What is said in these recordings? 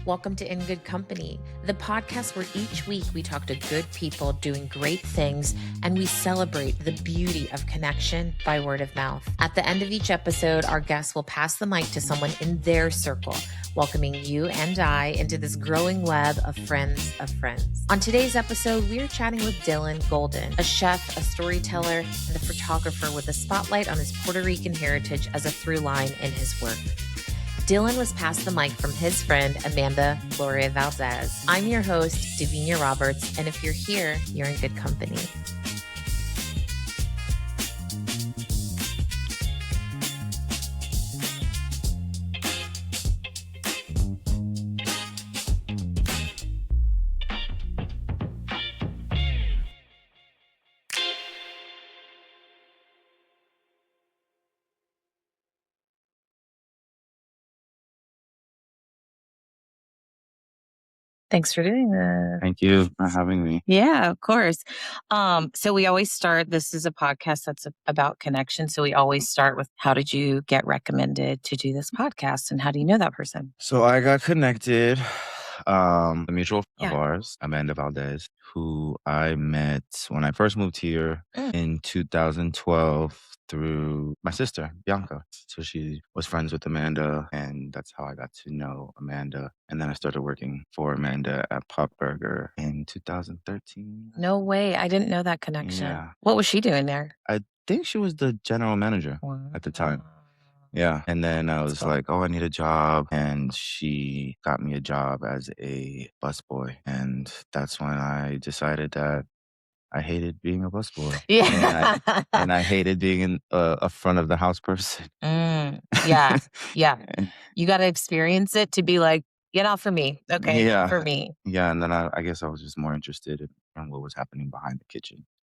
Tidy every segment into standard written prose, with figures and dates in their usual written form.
Welcome to In Good Company, the podcast where each week we talk to good people doing great things and we celebrate the beauty of connection by word of mouth. At the end of each episode, our guests will pass the mic to someone in their circle, welcoming you and I into this growing web of friends of friends. On today's episode, we're chatting with Dylan Golden, a chef, a storyteller, and a photographer with a spotlight on his Puerto Rican heritage as a through line in his work. Dylan was passed the mic from his friend, Amanda Gloria Valdez. I'm your host, Davinia Roberts, and if you're here, you're in good company. Thanks for doing this. Thank you for having me. Yeah, of course. So we always start, this is a podcast that's about connection. So we always start with, how did you get recommended to do this podcast? And how do you know that person? So I got connected, a mutual friend of ours, Amanda Valdez, who I met when I first moved here in 2012 through my sister, Bianca. So she was friends with Amanda, and that's how I got to know Amanda. And then I started working for Amanda at Pop Burger in 2013. No way. I didn't know that connection. Yeah. What was she doing there? I think she was the general manager at the time. Yeah. And then I was like, oh, I need a job. And she got me a job as a busboy. And that's when I decided that I hated being a busboy. Yeah. And I hated being in a front of the house person. Yeah. You got to experience it to be like, get out for me. Okay. Yeah. For me. Yeah. And then I guess I was just more interested in what was happening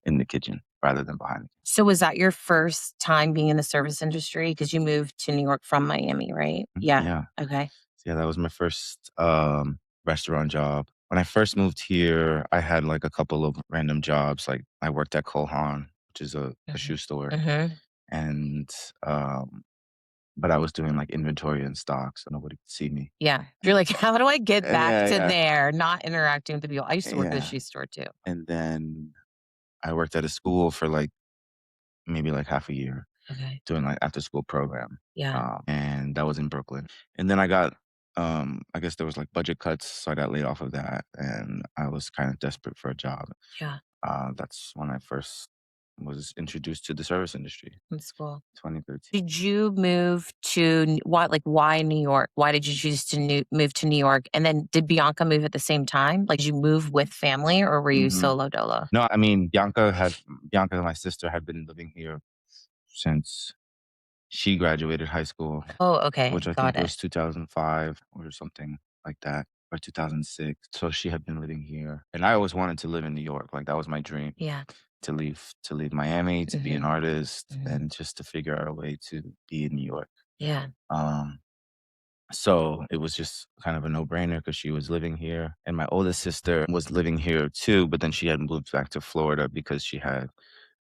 in the kitchen rather than behind it. So was that your first time being in the service industry? Because you moved to New York from Miami, right? Yeah. Yeah. Okay. Yeah, that was my first restaurant job. When I first moved here, I had like a couple of random jobs. Like I worked at Cole Haan, which is a shoe store. And but I was doing like inventory and stock, so nobody could see me. Yeah. You're like, how do I get back to there, not interacting with the people? I used to work at a shoe store too. And then I worked at a school for like maybe like half a year. Okay. Doing like after school program. Yeah. And that was in Brooklyn. And then I got I guess there was like budget cuts, so I got laid off of that, and I was kind of desperate for a job. Yeah. That's when I first was introduced to the service industry. That's cool. 2013. Did you move to why New York? Why did you choose to move to New York? And then did Bianca move at the same time? Like, did you move with family, or were you solo dolo? No, I mean Bianca, my sister, had been living here since she graduated high school. Oh, okay. Which I think was 2005 or something like that, or 2006. So she had been living here. And I always wanted to live in New York. Like that was my dream. Yeah. To leave Miami, to be an artist, and just to figure out a way to be in New York. Yeah. So it was just kind of a no-brainer because she was living here. And my oldest sister was living here too, but then she had moved back to Florida because she had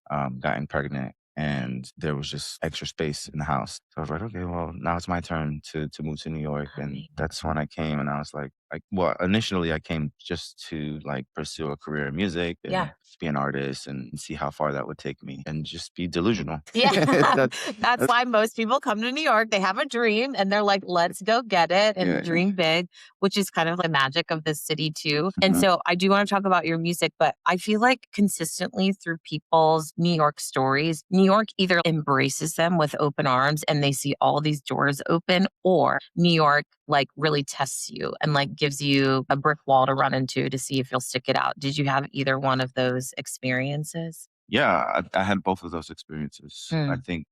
gotten pregnant. And there was just extra space in the house. So I was like, okay, well, now it's my turn to move to New York. And that's when I came, and I was like, well, initially I came just to like pursue a career in music and be an artist and see how far that would take me and just be delusional. Yeah. That's why most people come to New York. They have a dream and they're like, let's go get it and dream big, which is kind of the magic of this city too. And so I do want to talk about your music, but I feel like consistently through people's New York stories, New York either embraces them with open arms and they see all these doors open, or New York like really tests you and like gives you a brick wall to run into to see if you'll stick it out. Did you have either one of those experiences? Yeah, I had both of those experiences. I think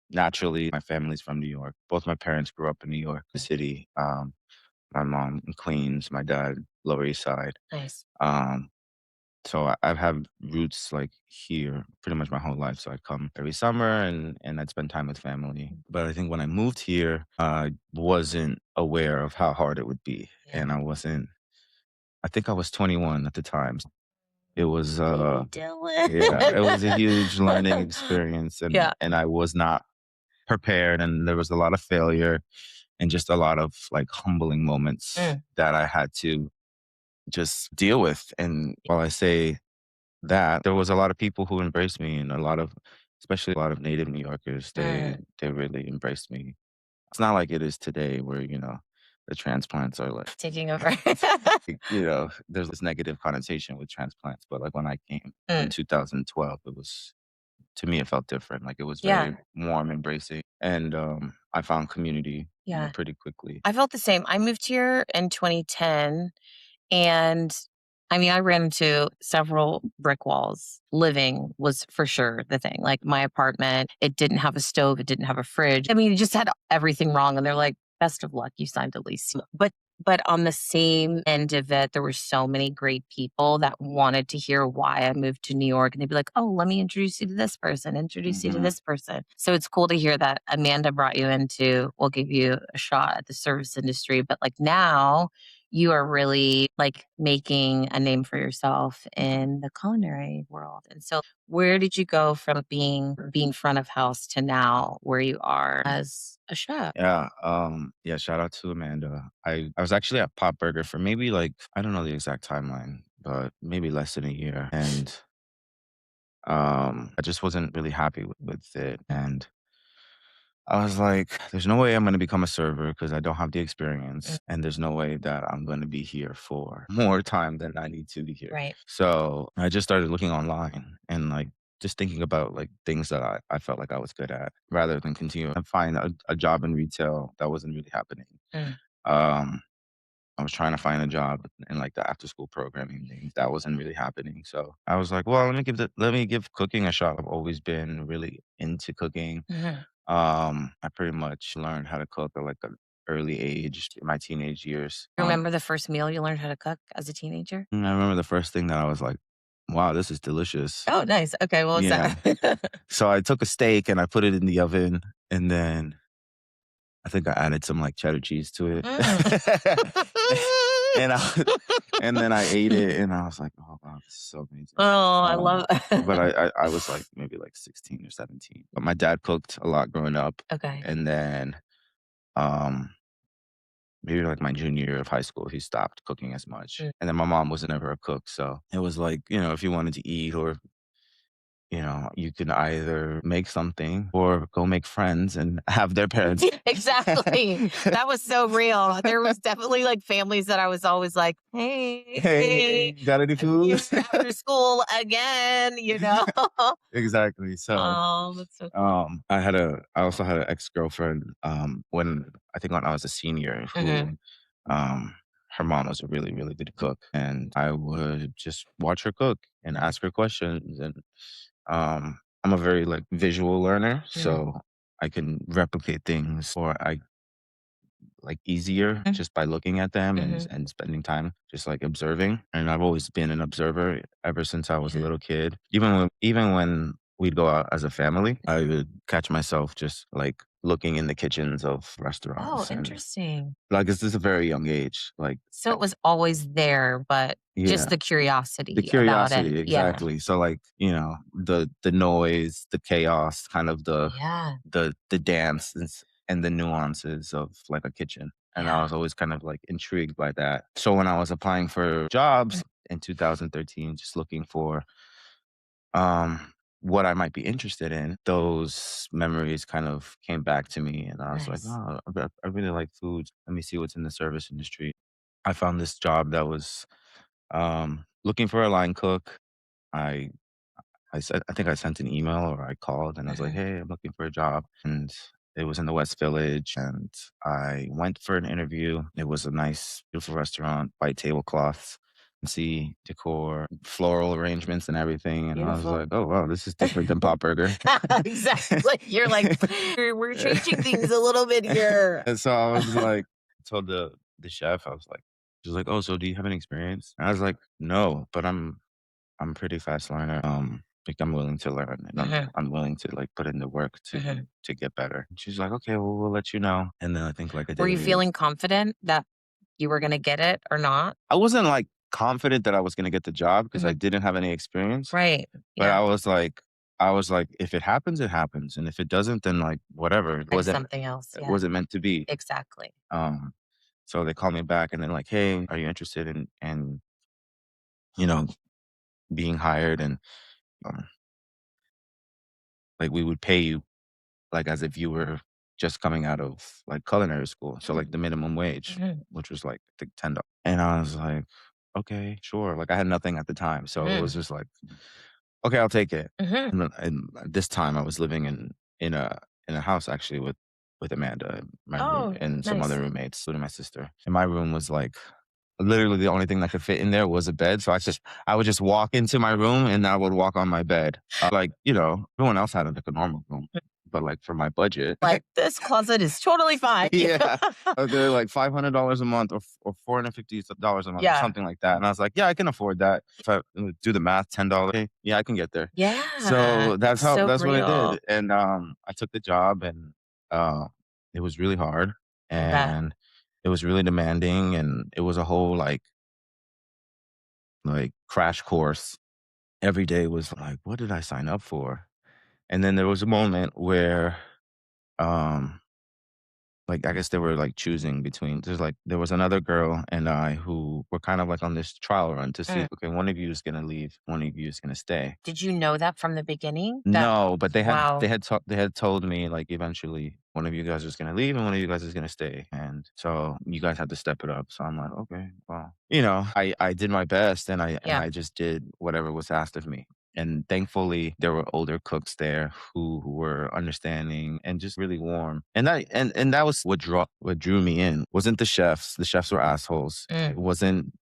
naturally my family's from New York. Both my parents grew up in New York, the city. My mom in Queens, my dad, Lower East Side. Nice. So I've had roots like here pretty much my whole life. So I'd come every summer and I'd spend time with family. But I think when I moved here, I wasn't aware of how hard it would be. And I think I was 21 at the time. It was, it was a huge learning experience. And I was not prepared, and there was a lot of failure. and just a lot of like humbling moments that I had to just deal with. And while I say that, there was a lot of people who embraced me, and especially a lot of native New Yorkers, they really embraced me. It's not like it is today where, the transplants are like, Taking over. there's this negative connotation with transplants. But like when I came in 2012, to me, it felt different. Like it was Yeah. very warm, embracing. And I found community Yeah. pretty quickly. I felt the same. I moved here in 2010, and I mean, I ran into several brick walls. Living was for sure the thing. Like my apartment, it didn't have a stove, it didn't have a fridge. I mean, it just had everything wrong. And they're like, best of luck, you signed a lease. But on the same end of it, there were so many great people that wanted to hear why I moved to New York. And they'd be like, oh, let me introduce you to this person, introduce you to this person. So it's cool to hear that Amanda brought you into, we'll give you a shot at the service industry. But like now, you are really like making a name for yourself in the culinary world. And so where did you go from being front of house to now where you are as a chef? Yeah. Yeah. Shout out to Amanda. I was actually at Pop Burger for maybe like, I don't know the exact timeline, but maybe less than a year. And I just wasn't really happy with it. And I was like, there's no way I'm going to become a server because I don't have the experience. And there's no way that I'm going to be here for more time than I need to be here. Right. So I just started looking online and like just thinking about like things that I felt like I was good at rather than continue and find a job in retail that wasn't really happening. Um, I was trying to find a job in like the after school programming things that wasn't really happening. So I was like, well, let me give cooking a shot. I've always been really into cooking. I pretty much learned how to cook at like an early age in my teenage years. Remember the first meal you learned how to cook as a teenager? I remember the first thing that I was like, wow, this is delicious. Oh, nice. Okay, what was Yeah. that? So I took a steak and I put it in the oven, and then I think I added some like cheddar cheese to it. and and then I ate it and I was like, oh wow, this is so amazing. Oh, I love But I was like maybe like 16 or 17. But my dad cooked a lot growing up. Okay. And then um maybe like my junior year of high school, he stopped cooking as much. And then my mom wasn't ever a cook. So it was like, if you wanted to eat, or you can either make something or go make friends and have their parents. Exactly. That was so real. There was definitely like families that I was always like, hey, Got any food? after school again, Exactly. So, Oh, that's so cool. I also had an ex-girlfriend, when I was a senior, who, her mom was a really, really good cook, and I would just watch her cook and ask her questions. And I'm a very like visual learner, so I can replicate things, or I like easier just by looking at them and spending time just like observing. And I've always been an observer ever since I was a little kid. Even when we'd go out as a family, I would catch myself just like looking in the kitchens of Oh, restaurants. And interesting. like this is a very young age. Like So it was always there, but yeah. just the curiosity The about curiosity, it. Yeah. exactly. So like, the noise, the chaos, kind of Yeah. the dance and the nuances of like a kitchen. And I Yeah. was always kind of like intrigued by that. So when I was applying for jobs in 2013, just looking for um what I might be interested in, those memories kind of came back to me, and I was like, Nice. oh, I really like food. Let me see what's in the service industry. I found this job that was looking for a line cook. I I think I sent an email or I called and I was like, "Hey, I'm looking for a job." And it was in the West Village, and I went for an interview. It was a nice, beautiful restaurant, white tablecloths, fancy decor, floral arrangements and everything. And I was Beautiful. like, "Oh wow, this is different than Pop Burger." Exactly. You're like, we're changing things a little bit here. And so I was like, told the chef, I was like, she was like, "Oh, so do you have any experience?" And I was like, "No, but I'm a pretty fast learner. Like I'm willing to learn, and I'm willing to like put in the work to get better." And she's like, "Okay, well, we'll let you know." And then I think like a Were day you later, feeling confident that you were going to get it or not? I wasn't like confident that I was gonna get the job because I didn't have any experience. Right. But Yeah. I was like, I was like, if it happens, it happens, and if it doesn't, then like whatever. Find something else. It Yeah, wasn't meant to be. exactly. Um, so they called me back and then like, hey, are you interested in you know being hired? And um, like we would pay you like as if you were just coming out of like culinary school. So like the minimum wage, Mhm. which was like I think $10. And I was like, okay, sure. Like I had nothing at the time, so it was Mhm. just like, okay, I'll take it. Mhm. And this time I was living in a in a house actually with Amanda, my room, Oh, and some other nice. roommates, including my sister. And my room was like literally the only thing that could fit in there was a bed. So I would just walk into my room and I would walk on my bed. Like, everyone else had like a normal room. But like for my budget, Like, this closet is totally fine. yeah, they're like $500 a month or $450 a month or Yeah. something like that. And I was like, yeah, I can afford that. If I do the math, $10, yeah, I can get there. Yeah. So So that's what I real. did. And I took the job and uh, it was really hard I bet. and it was really demanding and it was a whole like crash course. Every day was like, what did I sign up for? And then there was a moment where um like, I guess they were, like, choosing between there was another girl and I who were kind of, like, on this trial run to see, Mm. okay, one of you is gonna leave, one of you is gonna stay. Did you know that from the beginning? That No, but wow. they had told me, like, eventually, one of you guys is gonna leave and one of you guys is gonna stay, and so you guys have to step it up. So I'm like, "Okay, well." I did my best and Yeah. I just did whatever was asked of me. And thankfully, there were older cooks there who were understanding and just really warm. And that was what drew me in. Wasn't the chefs. The chefs were assholes. Mm.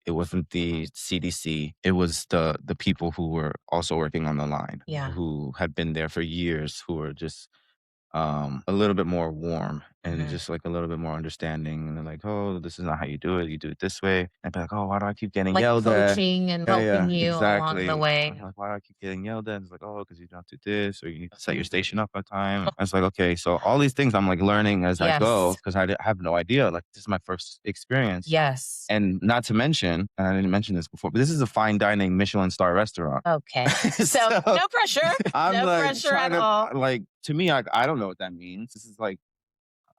It wasn't the CDC. It was the people who were also working on the line, Yeah. who had been there for years, who were just a little bit more warm and Mhm. just like a little bit more understanding. And they're like, "Oh, this is not how you do it. You do it this way." And I'd be like, "Oh, why do I keep getting Like yelled at?" coaching and Yeah, helping yeah, you along the exactly. I'm way. like, "Why do I keep getting yelled at?" It's like, "Oh, because you don't do this, or you need to set your station up on time." I was like, "Okay." So all these things I'm like learning as I go Yes. because have no idea. Like this is my first experience. Yes. And not to mention, and I didn't mention this before, but this is a fine dining Michelin-star restaurant. Okay. So, So no pressure. I'm No like pressure trying at to all. like to me, I don't know what that means. This is like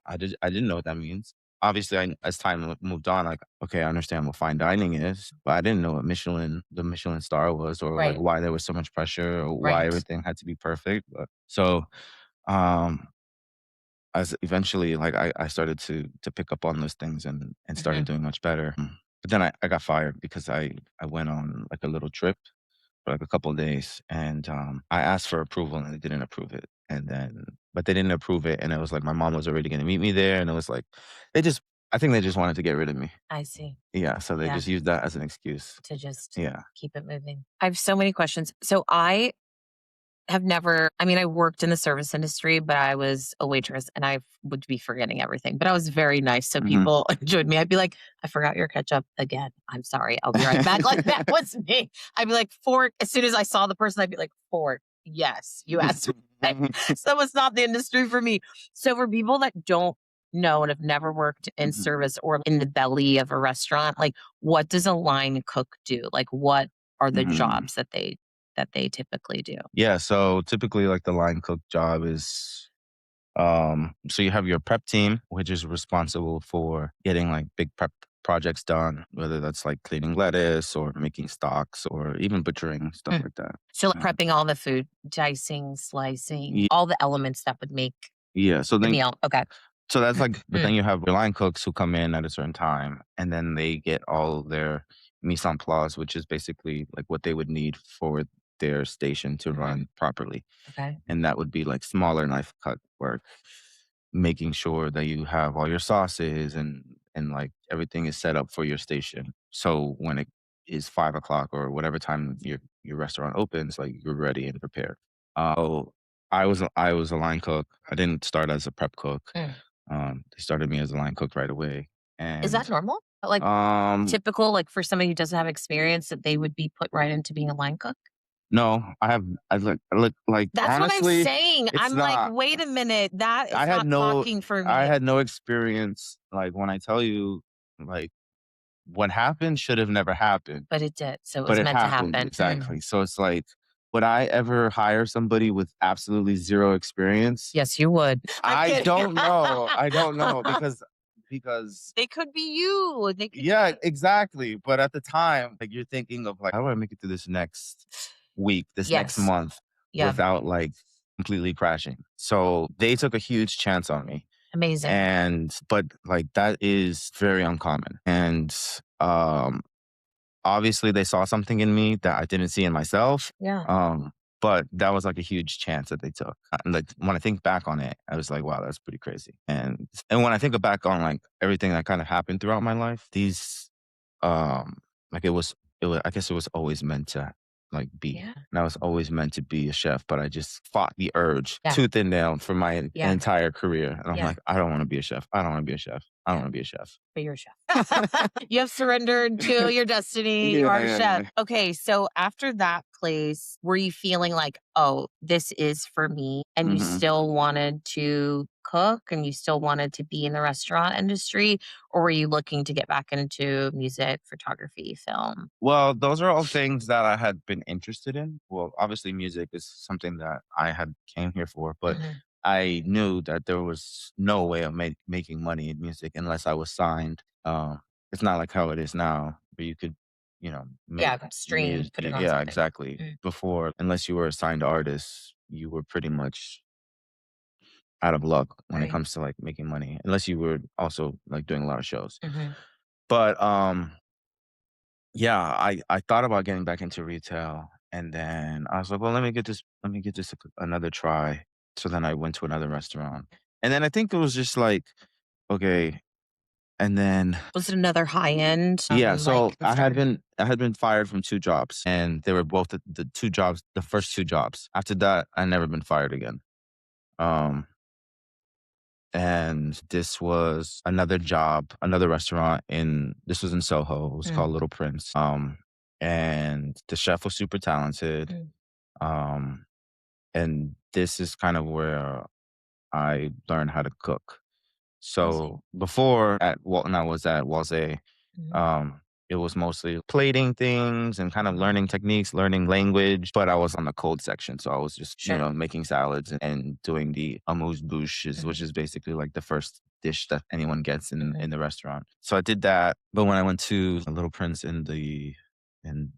I didn't know what that means. Obviously, as time moved on, like okay, I understand what fine dining is, but I didn't know what the Michelin star was, or like Right. why there was so much pressure, or why Right. everything had to be perfect. But, so, um, as eventually, like I started to pick up on those things and started Mhm. doing much better. But then I got fired because I went on like a little trip for like a couple of days, and I asked for approval and they didn't approve it. And then, but they didn't approve it, and it was like my mom was already going to meet me there, and it was like they just, I think they just wanted to get rid of me. I see. Yeah, so they Yeah. just used that as an excuse. To just Yeah. keep it moving. I have so many questions. So I have never, I mean, I worked in the service industry, but I was a waitress and I would be forgetting everything. But I was very nice. So Hmm. people enjoyed me. I'd be like, I forgot your ketchup again. I'm sorry. I'll be right back. Like that was me. I'd be like, fork. As soon as I saw the person, I'd be like, fork. Yes, you asked me. So it's not the industry for me. So for people that don't know and have never worked in service or in the belly of a restaurant, like what does a line cook do? Like what are the Hmm. jobs that they typically do? Yeah, so typically like the line cook job is so you have your prep team, which is responsible for getting like big prep projects done, whether that's like cleaning lettuce or making stocks or even butchering, stuff Mm. like that. So like, Uh, prepping all the food, dicing, slicing, ye- all the elements that would make yeah, the meal. Okay. so that's like, but Mm. then you have your line cooks who come in at a certain time and then they get all their mise en place, which is basically like what they would need for their station to Mhm. run properly. Okay. And that would be like smaller knife cut work, making sure that you have all your sauces and like everything is set up for your station. So when it is 5 o'clock or whatever time your restaurant opens, like you're ready and prepared. So I was a line cook. I didn't start as a prep cook. Mm. They started me as a line cook right away. Is that And normal? Like um typical, like for somebody who doesn't have experience, that they would be put right into being a line cook? no, I look like That's what I'm honestly, saying. it's I'm like, not. wait a minute, that I is had not no clocking for I me. had no experience. Like when I tell you like what happened should have never happened, But it did. So it but was it meant to happened happen. Mm. exactly. So it's like Would I ever hire somebody with absolutely zero experience? Yes, you would. I'm I kidding. don't know. I don't know because They could be you. They could yeah, exactly. But at the time, like you're thinking of like, how do I make it through this next week, this next Yes. month Yeah. without like completely crashing? So they took a huge chance on me. Amazing. And but like that is very uncommon. And obviously they saw something in me that I didn't see in myself. Yeah. But that was like a huge chance that they took. And like when I think back on it, I was like, wow, that's pretty crazy. And when I think back on like everything that kind of happened throughout my life, these um like it was, I guess it was always meant to like be. Yeah. And I was always meant to be a chef, but I just fought the urge Yeah. tooth and nail for my Yeah. entire career. And I'm Yeah. like, I don't want to be a chef. I don't want to be a chef. I don't want to be a chef. But you're a chef. You have surrendered to your destiny. You Yeah, are a yeah, chef. yeah. Okay, so after that place, were you feeling like, oh, this is for me? And you Mhm. still wanted to cook and you still wanted to be in the restaurant industry? Or were you looking to get back into music, photography, film? Well, those are all things that I had been interested in. Well, obviously, music is something that I had came here for, but Mhm. I knew that there was no way of making money in music unless I was signed. It's not like how it is now, where you could, make Yeah, stream, music. put it on Yeah, something. exactly. Mm, Before, unless you were a signed artist, you were pretty much out of luck when it right. comes to like making money, unless you were also like doing a lot of shows. Hmm. But yeah, I thought about getting back into retail, and then I was like, "Well, let me get this another try." So then I went to another restaurant, and then I think it was just like, okay, and then Was it another high end, yeah, so like restaurant? I had been fired from 2 jobs, and they were both the 2 jobs, the first 2 jobs. After that, I never been fired again. Um, and this was another job, another restaurant in this was in Soho. It was called Mm, Little Prince. And the chef was super talented. mm, Um, and this is kind of where I learned how to cook. amazing. So before at Walton, I was at Walze. Mhm, Um, it was mostly plating things and kind of mhm. learning techniques, learning language, but I was on the cold section. So I was just, Sure. making salads and doing the amuse-bouche, which Mhm, is basically like the first dish that anyone gets in mhm, the restaurant. So I did that. But when I went to Little Prince in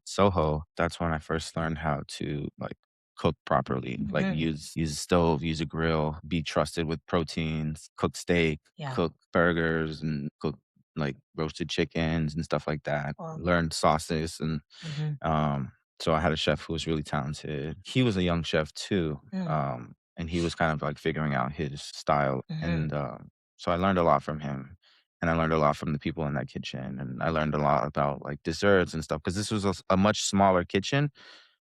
Soho, that's when I first learned how to like cook properly, like mhm. use a stove, use a grill, be trusted with proteins, cook steak, Yeah. cook burgers, and cook like roasted chickens and stuff like that. Well, Learned sauces and mhm, um so I had a chef who was really talented. He was a young chef too. mm, And he was kind of like figuring out his style. mhm. And so I learned a lot from him. And I learned a lot from the people in that kitchen. And I learned a lot about like desserts and stuff because this was a much smaller kitchen.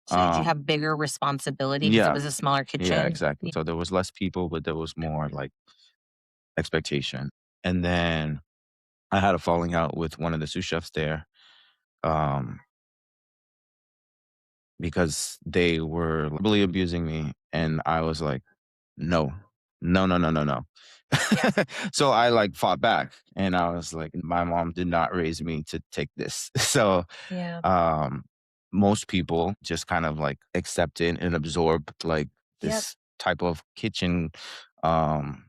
So did you Um have bigger responsibility because it yeah, was a smaller yeah, kitchen? exactly. So there was less people, but there was more like expectation. And then I had a falling out with one of the sous chefs there, um, because they were really abusing me, and I was like, "No. No, no, no, no, no." Yeah. So I, like, fought back, and I was like, "My mom did not raise me to take this." So, Yeah. um, most people just kind of, like, accepted and absorbed, like, Yep. this type of kitchen, um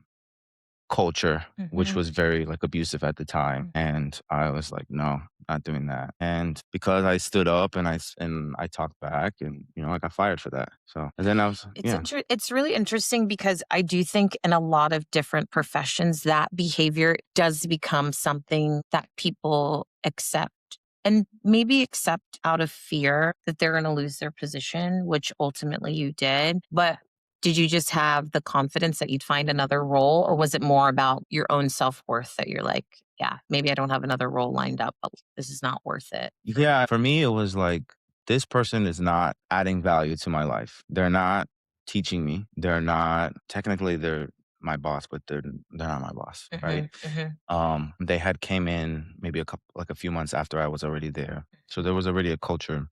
culture, which Mhm, was very, like, abusive at the time, mm. and I was like, "No, not doing that." And because I stood up and I talked back and, I got fired for that. So and then I was yeah. It's really interesting because I do think in a lot of different professions that behavior does become something that people accept and maybe accept out of fear that they're going to lose their position, which ultimately you did. But did you just have the confidence that you'd find another role, or was it more about your own self worth that you're like, yeah, maybe I don't have another role lined up, but this is not worth it? Yeah, for me, it was like, this person is not adding value to my life. They're not teaching me. They're not technically, they're my boss, but they're not my boss, right? Hmm. Hmm. They had came in maybe a few months after I was already there. So there was already a culture.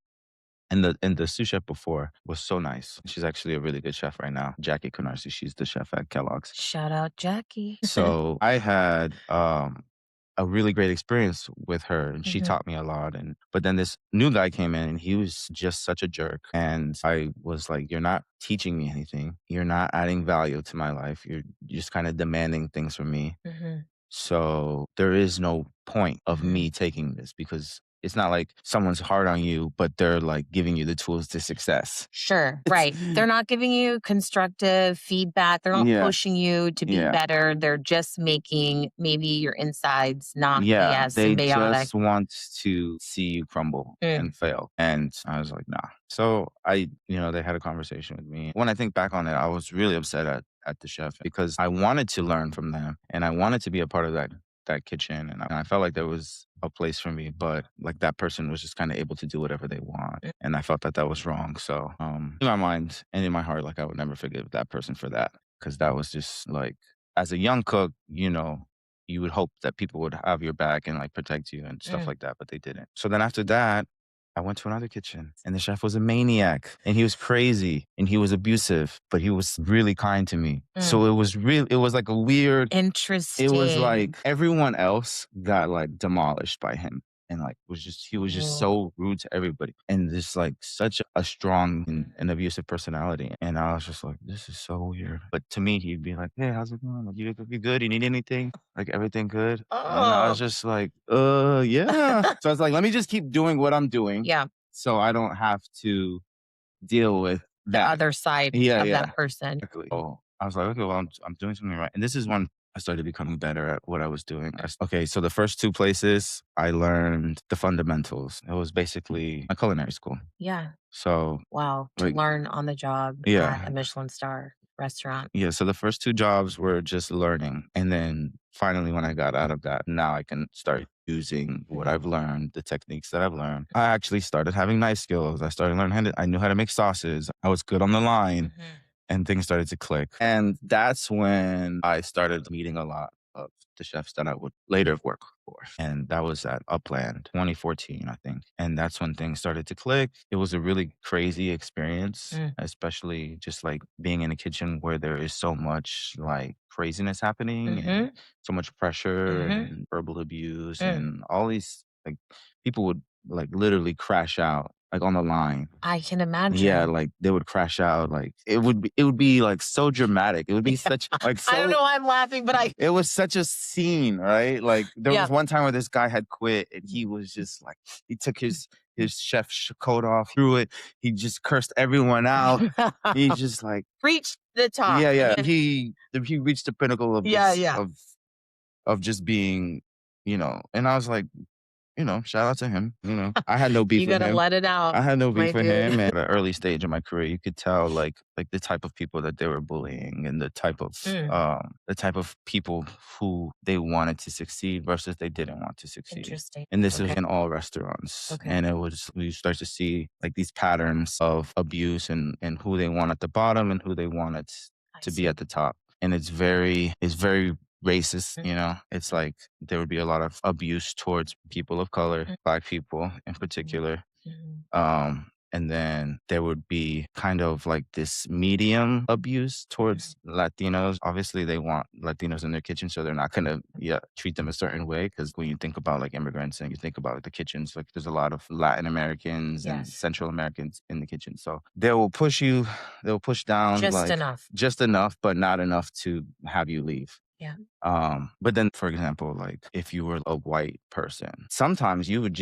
And the sous chef before was so nice. She's actually a really good chef right now. Jackie Canarsie, she's the chef at Kellogg's. Shout out Jackie. So I had a really great experience with her, and she taught me a lot. And but then this new guy came in, and he was just such a jerk. And I was like, "You're not teaching me anything. You're not adding value to my life. You're just kind of demanding things from me. So there is no point of me taking this because it's not like someone's hard on you, but they're like giving you the tools to success." Sure. Right. They're not giving you constructive feedback. They're not Yeah. pushing you to be Yeah. better. They're just making maybe your insides not be Yeah. as They symbiotic. just want to see you crumble Mm. and fail. And I was like, nah. So they had a conversation with me. When I think back on it, I was really upset at the chef because I wanted to learn from them and I wanted to be a part of that kitchen. And I felt like there was a place for me, but like that person was just kind of able to do whatever they want. And I felt that that was wrong. So in my mind and in my heart, like I would never forgive that person for that because that was just like, as a young cook, you would hope that people would have your back and like protect you and stuff like that, but they didn't. So then after that, I went to another kitchen and the chef was a maniac and he was crazy and he was abusive, but he was really kind to me. So it was like a weird, it was Interesting. like everyone else got like demolished by him. And like he was just so rude to everybody. And just like such a strong and abusive personality. And I was just like, this is so weird. But to me, he'd be like, "Hey, how's it going? Like, you good? You need anything? Like everything good?" And I was just like, yeah. So I was like, let me just keep doing what I'm doing. Yeah. So I don't have to deal with The that. other side Yeah, of yeah. that person. Exactly. Oh, I was like, okay, well, I'm doing something right. And this is when I started becoming better at what I was doing. Okay, so the first two places, I learned the fundamentals. It was basically a culinary school. Yeah. So, Wow. To like, learn on the job at yeah, a Michelin star restaurant. yeah. So the first two jobs were just learning. And then finally, when I got out of that, now I can start using what I've learned, the techniques that I've learned. I actually started having knife skills. I started learning I knew how to make sauces. I was good on the line. And things started to click. And that's when I started meeting a lot of the chefs that I would later work for. And that was at Upland 2014, I think. And that's when things started to click. It was a really crazy experience, especially just like being in a kitchen where there is so much like craziness happening and so much pressure and verbal abuse and all these like people would like literally crash out like on the line. I can imagine. Yeah, like they would crash out. Like it would be like so dramatic. It would be such like I don't so. know why I'm laughing, but It was such a scene, right? Like there Yeah. was one time where this guy had quit, and he was just like he took his chef's coat off, threw it. He just cursed everyone out. He's just like, reached the top. yeah, yeah. He reached the pinnacle of Yeah, yeah. of just being, And I was like, shout out to him. I had no beef You with gotta him. let it out. I had no my beef with dude. him. And at an early stage of my career, you could tell like the type of people that they were bullying and the type of people who they wanted to succeed versus they didn't want to succeed. Interesting. And this was Okay. in all restaurants. Okay. And we start to see like these patterns of abuse and who they want at the bottom and who they wanted to be see. at the top. And it's very racist, It's like there would be a lot of abuse towards people of color, Black people in particular. And then there would be kind of like this medium abuse towards Latinos. Obviously, they want Latinos in their kitchen, so they're not gonna treat them a certain way. Because when you think about like immigrants and you think about like, the kitchens, like there's a lot of Latin Americans and Yes. Central Americans in the kitchen. So they'll push down just enough, but not enough to have you leave. Yeah. But then, for example, like if you were a white person, sometimes you would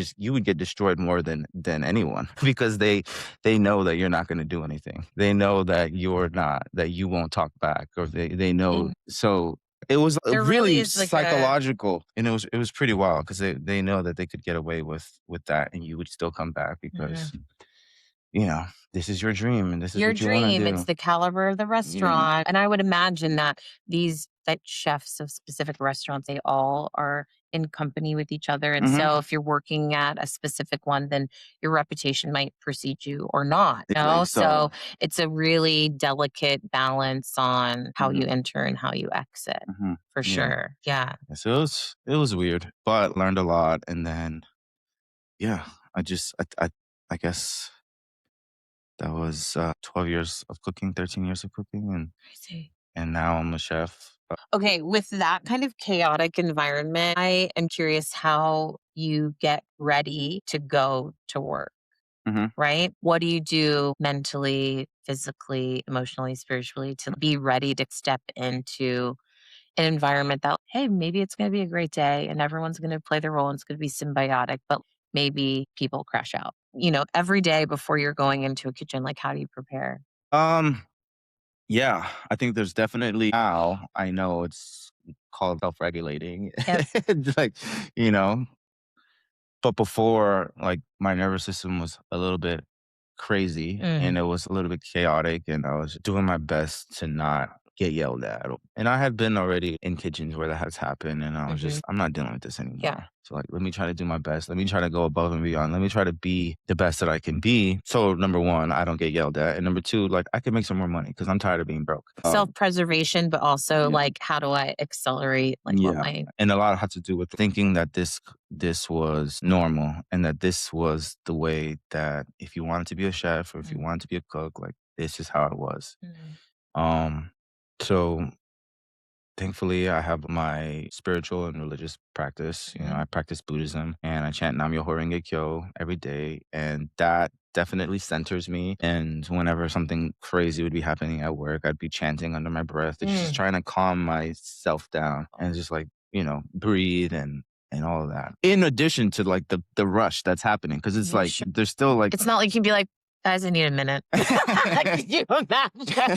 get destroyed more than anyone because they know that you're not going to do anything. They know that that you won't talk back, or they know. So it was There really really is, like, psychological, and it was pretty wild because they know that they could get away with that, and you would still come back because this is your dream and this is Your what you want to dream, do. it's the caliber of the restaurant. And I would imagine that that chefs of specific restaurants, they all are in company with each other. And so if you're working at a specific one, then your reputation might precede you or not. Exactly. So it's a really delicate balance on how you enter and how you exit. For sure. Yeah. So it was weird, but learned a lot. And then, I guess that was 12 years of cooking, 13 years of cooking. And Crazy. and now I'm a chef. Okay, with that kind of chaotic environment, I am curious how you get ready to go to work, Mhm. right? What do you do mentally, physically, emotionally, spiritually to be ready to step into an environment that, hey, maybe it's going to be a great day and everyone's going to play their role and it's going to be symbiotic, but maybe people crash out, every day before you're going into a kitchen? Like, how do you prepare? Um, yeah, I think there's definitely now I know it's called self-regulating. Yep. Like, you know, but before, like, my nervous system was a little bit crazy and Mm, it was a little bit chaotic, and I was doing my best to not get yelled at. And I had been already in kitchens where that has happened, and I was hmm. just, I'm not dealing with this Yeah, anymore. So, like, let me try to do my best. Let me try to go above and beyond. Let me try to be the best that I can be. So, number one, I don't get yelled at. And number two, like, I can make some more money because I'm tired of being broke. self-preservation, but also Yeah. like, how do I accelerate like what Yeah, my and a lot had to do with thinking that this was normal and that this was the way that if you wanted to be a chef or if you Mm, wanted to be a cook, like, this is how it was. mm, Um, so thankfully, I have my spiritual and religious practice. You know, mhm. I practice Buddhism and I chant Nam Myoho Renge Kyo every day, and that definitely centers me. And whenever something crazy would be happening at work, I'd be chanting under my breath, just Mm. trying to calm myself down and just like, breathe and all of that. In addition to like the rush that's happening, because it's Yeah, like sure. there's still like It's not like you'd be like, "Guys, I need a minute." Could you imagine?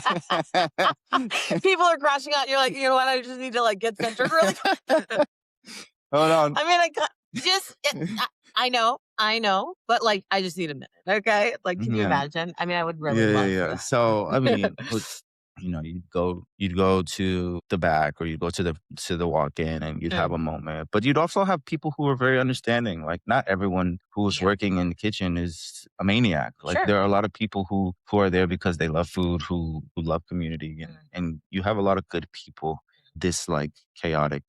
People are crashing out, you're like, "You know what? I just need to, like, get centered really quick." hold on. I mean, I got just I know, but, like, I just need a minute, okay? Like, can you Yeah. imagine? I mean, I would really Yeah, yeah, love for yeah. So, I that. mean, you'd go to the back or you'd go to the walk-in and you'd have Mm, a moment. But you'd also have people who are very understanding. Like, not everyone who's yeah, working in the kitchen is a maniac. Like, sure. there are a lot of people who are there because they love food, who love community, and Mm, and you have a lot of good people, this, like, chaotic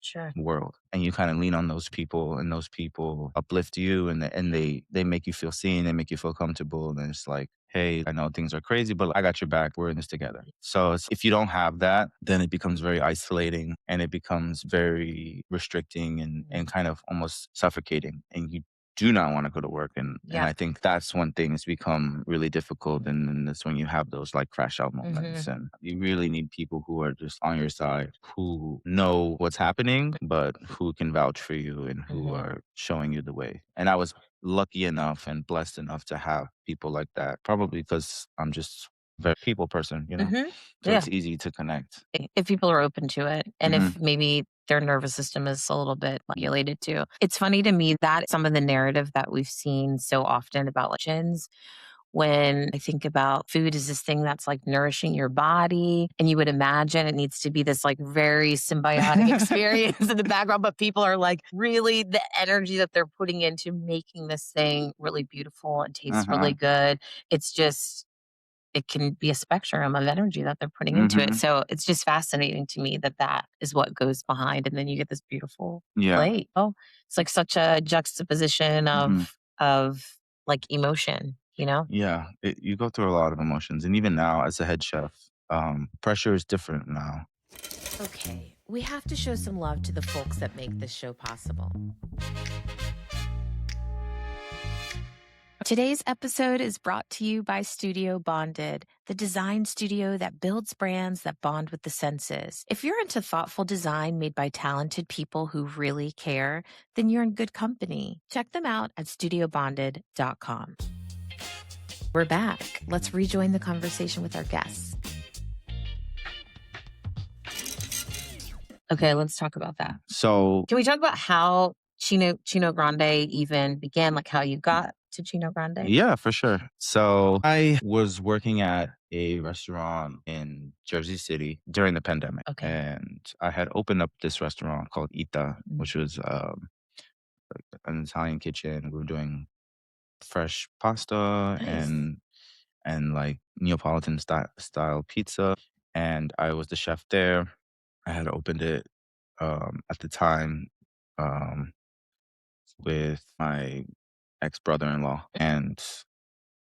sure. world, and you kind of lean on those people, and those people uplift you, and they make you feel seen, they make you feel comfortable, and it's like, hey, I know things are crazy, but I got your back, we're in this together. So if you don't have that, then it becomes very isolating and it becomes very restricting and Mhm. kind of almost suffocating, and you do not want to go to work. And Yeah. I think that's when things become really difficult, and then that's when you have those like crash out moments, Mhm, and you really need people who are just on your side, who know what's happening but who can vouch for you and who mhm, are showing you the way. And I was lucky enough and blessed enough to have people like that, probably because I'm just a very people person. mhm. So Yeah. it's easy to connect. If people are open to it and Hmm. if maybe their nervous system is a little bit regulated too. It's funny to me that some of the narrative that we've seen so often about chins, when I think about food is this thing that's like nourishing your body, and you would imagine it needs to be this like very symbiotic experience in the background, but people are like really the energy that they're putting into making this thing really beautiful and taste really Uh-huh. good. It's just it can be a spectrum of energy that they're putting into it. Hmm. So it's just fascinating to me that that is what goes behind, and then you get this beautiful Yeah. plate. Oh, it's like such a juxtaposition Hmm. of like emotion. Yeah, you go through a lot of emotions, and even now, as a head chef, pressure is different now. Okay, we have to show some love to the folks that make this show possible. Today's episode is brought to you by Studio Bonded, the design studio that builds brands that bond with the senses. If you're into thoughtful design made by talented people who really care, then you're in good company. Check them out at studiobonded.com. We're back. Let's rejoin the conversation with our guests. Okay, let's talk about that. So Can we talk about how Chino Grande even began, like how you got to Chino Grande? yeah, for sure. So I was working at a restaurant in Jersey City during the pandemic, Okay. and I had opened up this restaurant called Ita, Mm, which was an Italian kitchen. We were doing fresh pasta nice. and like Neapolitan style pizza, and I was the chef there. I had opened it at the time um, with my ex brother in law, and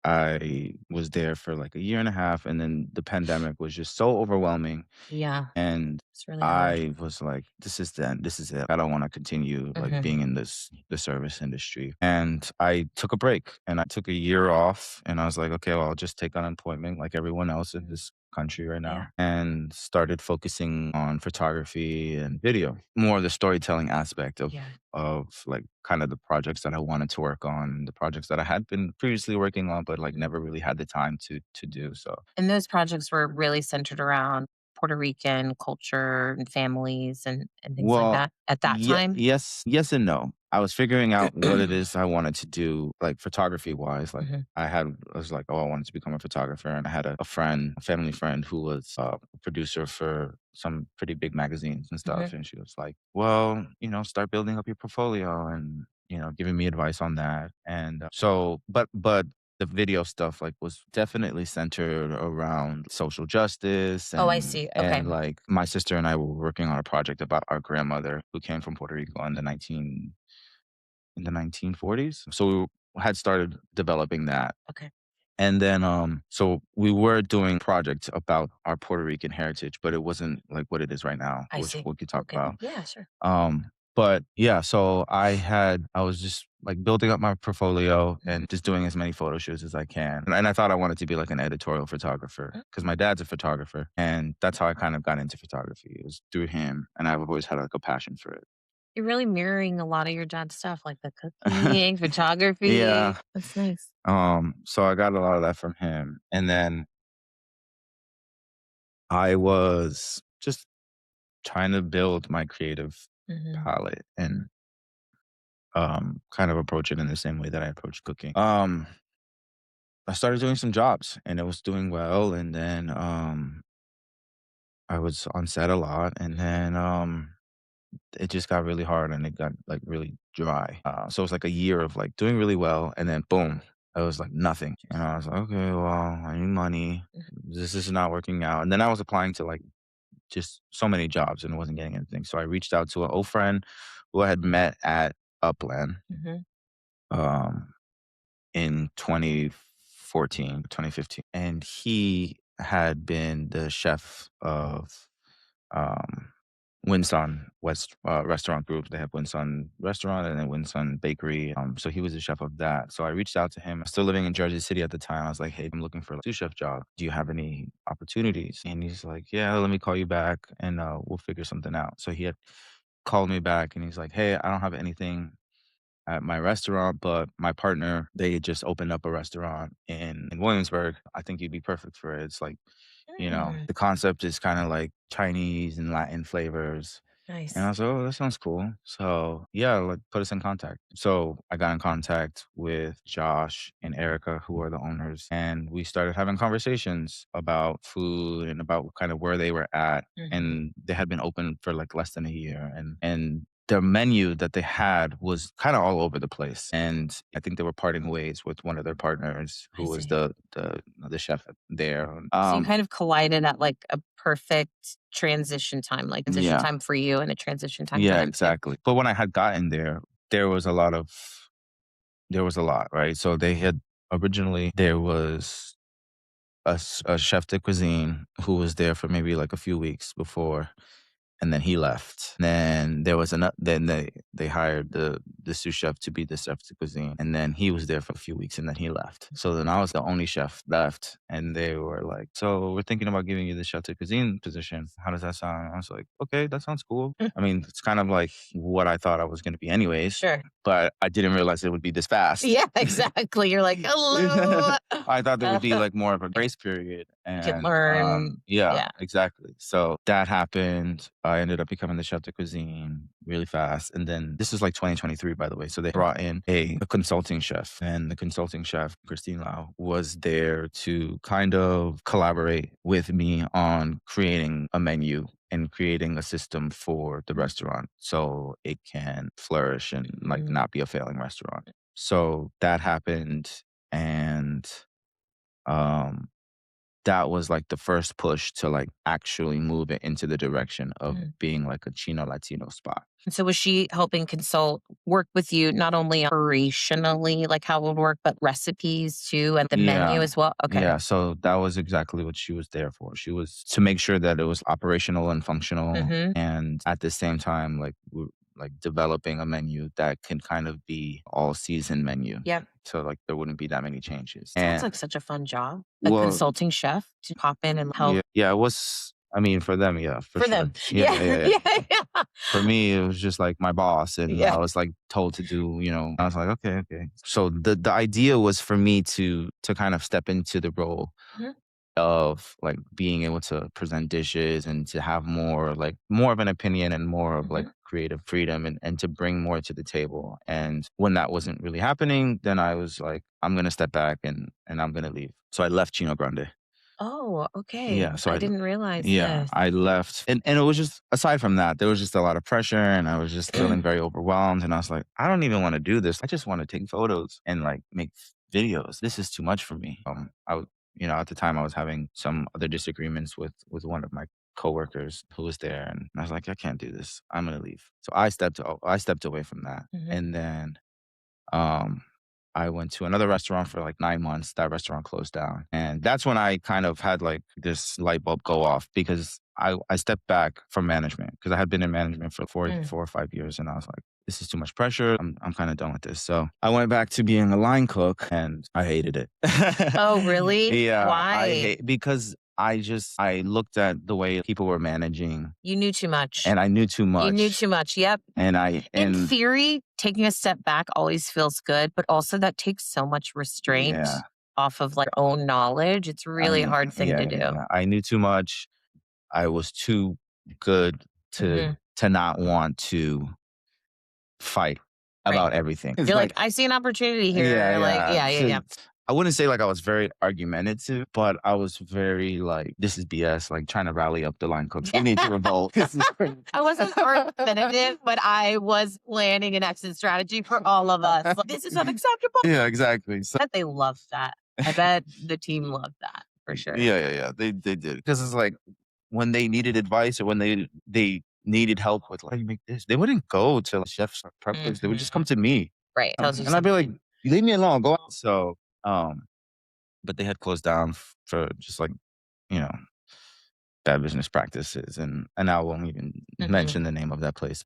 I was there for like a year and a half, and then the pandemic was just so overwhelming. Yeah, And it's really hard. I was like, this is the end. This is it. I don't want to continue like Mhm. being in the service industry. And I took a break and I took a year off and I was like, okay, well, I'll just take unemployment like everyone else in this country right Yeah, now and started focusing on photography and video, more the storytelling aspect yeah. of like kind of the projects that I wanted to work on, the projects that I had been previously working on, but like never really had the time to do. So And those projects were really centered around Puerto Rican culture and families and things like well, that at that yeah, time? yes and no. I was figuring out what it is I wanted to do, like photography wise. Like Mhm, I was like, oh, I wanted to become a photographer, and I had a friend, a family friend, who was a producer for some pretty big magazines and mhm. stuff, and she was like, well, start building up your portfolio, and giving me advice on that, and but the video stuff like was definitely centered around social justice Oh, I and see, okay. and like my sister and I were working on a project about our grandmother who came from Puerto Rico in the 1940s. So we had started developing that. Okay, And then so we were doing projects about our Puerto Rican heritage, but it wasn't like what it is right now, I which see. we could talk Okay. about. Yeah, sure. But yeah, so I was just like building up my portfolio Mhm. and just doing as many photo shoots as I can. And I thought I wanted to be like an editorial photographer Mm. because my dad's a photographer. And that's how I kind of got into photography. It was through him. And I've always had like a passion for it. You're really mirroring a lot of your dad's stuff, like the cooking, photography. Yeah. That's nice. So I got a lot of that from him. And then I was just trying to build my creative Mhm. palette and kind of approach it in the same way that I approach cooking. I started doing some jobs and it was doing well. And then I was on set a lot. And then it just got really hard and it got like really dry. So it was like a year of like doing really well. And then boom, it was like nothing. And I was like, okay, well, I need money. Mhm. This is not working out. And then I was applying to like just so many jobs and wasn't getting anything. So I reached out to an old friend who I had met at Upland. Mhm. Um, in 2014, 2015, and he had been the chef of um, Winson West Restaurant Group. They have Winson Restaurant and then Winson Bakery. So he was the chef of that. So I reached out to him. I was still living in Jersey City at the time. I was like, "Hey, I'm looking for a sous chef job. Do you have any opportunities?" And he's like, "Yeah, let me call you back and we'll figure something out." So he had called me back and he's like, "Hey, I don't have anything at my restaurant, but my partner, they just opened up a restaurant in Williamsburg. I think you'd be perfect for it. It's like, Mm, the concept is kind of like Chinese and Latin flavors. And I nice. was like, oh, that sounds cool. So yeah, like put us in contact. So I got in contact with Josh and Erica, who are the owners, and we started having conversations about food and about kind of where they were at. Mhm. And they had been open for like less than a year. And the menu that they had was kind of all over the place. And I think they were parting ways with one of their partners I who was see. the chef there. So you kind of collided at, like, a perfect transition time, like, transition Yeah. time for you and a transition time for Yeah, them too. exactly. But when I had gotten there, there was a lot of there was a lot, right? So they had originally there was a chef de cuisine who was there for maybe like a few weeks before, and then he left. Then there was another. Then they hired the sous chef to be the chef de cuisine, and then he was there for a few weeks, and then he left. So then I was the only chef left, and they were like, "So we're thinking about giving you the chef de cuisine position. How does that sound?" I was like, "Okay, that sounds cool." Mm, I mean, it's kind of like what I thought I was going to be, anyways. sure. But I didn't realize it would be this fast. Yeah, exactly. You're like, "Hello." I thought there would be like more of a grace period. You can And learn. yeah, Yeah. exactly. So that happened. I ended up becoming the chef de cuisine really fast. And then this is like 2023, by the way. So they brought in a consulting chef, and the consulting chef, Christine Lau, was there to kind of collaborate with me on creating a menu and creating a system for the restaurant so it can flourish and like Mhm. not be a failing restaurant. So that happened. And um that was like the first push to like actually move it into the direction of Mm. being like a Chino Latino spot. And so was she helping consult, work with you not only operationally, like how it would work, but recipes too and the menu Yeah. as well? Okay. Yeah. So that was exactly what she was there for. She was to make sure that it was operational and functional. Mhm. And at the same time, like, we're like developing a menu that can kind of be all season menu. Yep. So like there wouldn't be that many changes. Sounds And like such a fun job. A well, consulting chef to pop in and help yeah, yeah, it was, I mean, for them, yeah, for for sure. them. Yeah, Yeah. yeah, yeah. Yeah. Yeah. For me, it was just like my boss, and Yeah. I was like told to do, I was like, okay, okay. So the idea was for me to kind of step into the role Mhm. of like being able to present dishes and to have more of an opinion and more of like Mhm. creative freedom and to bring more to the table. And when that wasn't really happening, then I was like, I'm gonna step back and I'm gonna leave. So I left Chino Grande. Oh, okay. Yeah, so I didn't realize yeah, this. I left, and it was just aside from that, there was just a lot of pressure, and I was just feeling very overwhelmed, and I was like, "I don't even wanna do this. I just wanna take photos and, like, make videos. This is too much for me." I w at the time, I was having some other disagreements with one of my coworkers who was there, and I was like, "I can't do this. I'm gonna leave." So I stepped away from that, Mhm. and then um, I went to another restaurant for like 9 months. That restaurant closed down. And that's when I kind of had like this light bulb go off because I stepped back from management because I had been in management for Mm. 4 or 5 years. And I was like, this is too much pressure. I'm kind of done with this. So I went back to being a line cook and I hated it. Oh, really? Yeah, I Why? hate because I looked at the way people were managing You knew too much. and I knew too You knew much. too much. Yep. And I In and theory, taking a step back always feels good, but also that takes so much yeah. restraint off of like own knowledge. It's really a hard thing Yeah, to yeah, do. yeah. I knew too much. I was too good Mhm. to not want to fight Right. about everything. It's You're like, like, I see an opportunity yeah, here. Like, yeah. yeah, yeah, yeah. I wouldn't say like I was very argumentative, but I was very like, this is BS, like trying to rally up the line cooks. We need to revolt. This is crazy. I wasn't argumentative, but I was planning an exit strategy for all of us. Like, this is unacceptable. Yeah, exactly. So I bet they loved that. I bet the team loved that for sure. yeah, yeah, yeah. They did because it's like when they needed advice or when they needed help with like you make this, they wouldn't go to chefs or preppers. They would just Mhm. come to me, Right. Tells you and I'd be like, something. "You leave me alone, go out." So, but they had closed down for just like you know bad business practices, and I won't even Mhm. mention the name of that place.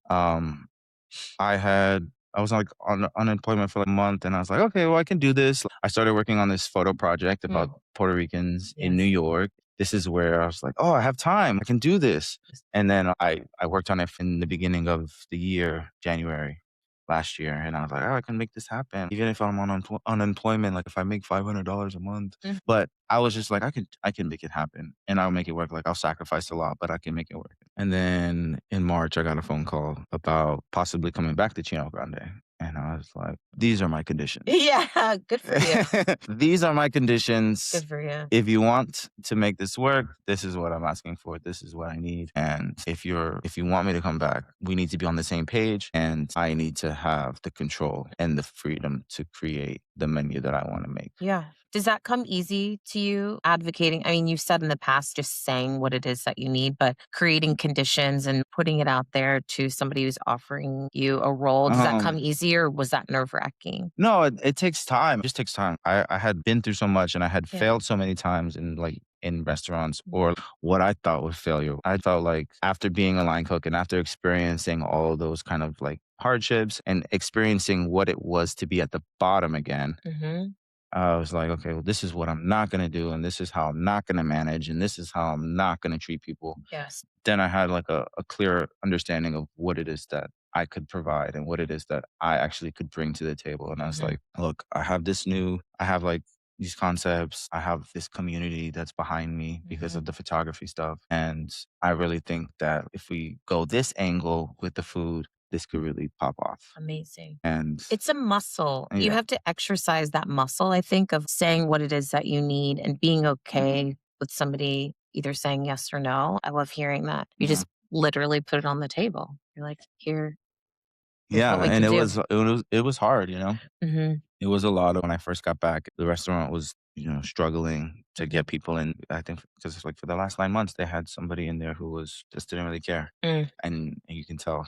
I was like on unemployment for like a month, and I was like, okay, well, I can do this. I started working on this photo project about Mm. Puerto Ricans in New Yes. York. This is where I was like, oh, I have time. I can do this. And then I worked on it in the beginning of the year, January last year, and I was like, oh, I can make this happen, even if I'm on unemployment. Like if I make $500 a month, Mhm. but I was just like, I can make it happen, and I'll make it work. Like I'll sacrifice a lot, but I can make it work. And then in March, I got a phone call about possibly coming back to Chino Grande. And I was like, these are my conditions. Yeah. Good for you. These are my conditions. Good for you. If you want to make this work, this is what I'm asking for. This is what I need. And if you want me to come back, we need to be on the same page and I need to have the control and the freedom to create the menu that I want to make. Yeah. Does that come easy to you advocating? I mean, you've said in the past just saying what it is that you need, but creating conditions and putting it out there to somebody who's offering you a role, does that come Um, easy or was that nerve wracking? no, it takes time. It just takes time. I had been through so much and I had Yeah. failed so many times in restaurants or what I thought was failure. I felt like after being a line cook and after experiencing all those kind of like hardships and experiencing what it was to be at the bottom again, Mm-hmm. I was like, okay, well, this is what I'm not going to do. And this is how I'm not going to manage. And this is how I'm not going to treat people. Yes. Then I had like a clear understanding of what it is that I could provide and what it is that I actually could bring to the table. And I was Mm-hmm. like, look, I have like these concepts. I have this community that's behind me because Mm-hmm. of the photography stuff. And I really think that if we go this angle with the food, this could really pop off. Amazing. And It's a muscle. You yeah. have to exercise that muscle, I think, of saying what it is that you need and being okay with somebody either saying yes or no. I love hearing that. You Yeah. just literally put it on the table. You're like, here's Yeah. what we And can do. it was hard, Hmm. It was a lot of when I first got back, the restaurant was, struggling. to get people in. I think because like for the last 9 months, they had somebody in there who was just didn't really care, Mm, and you can tell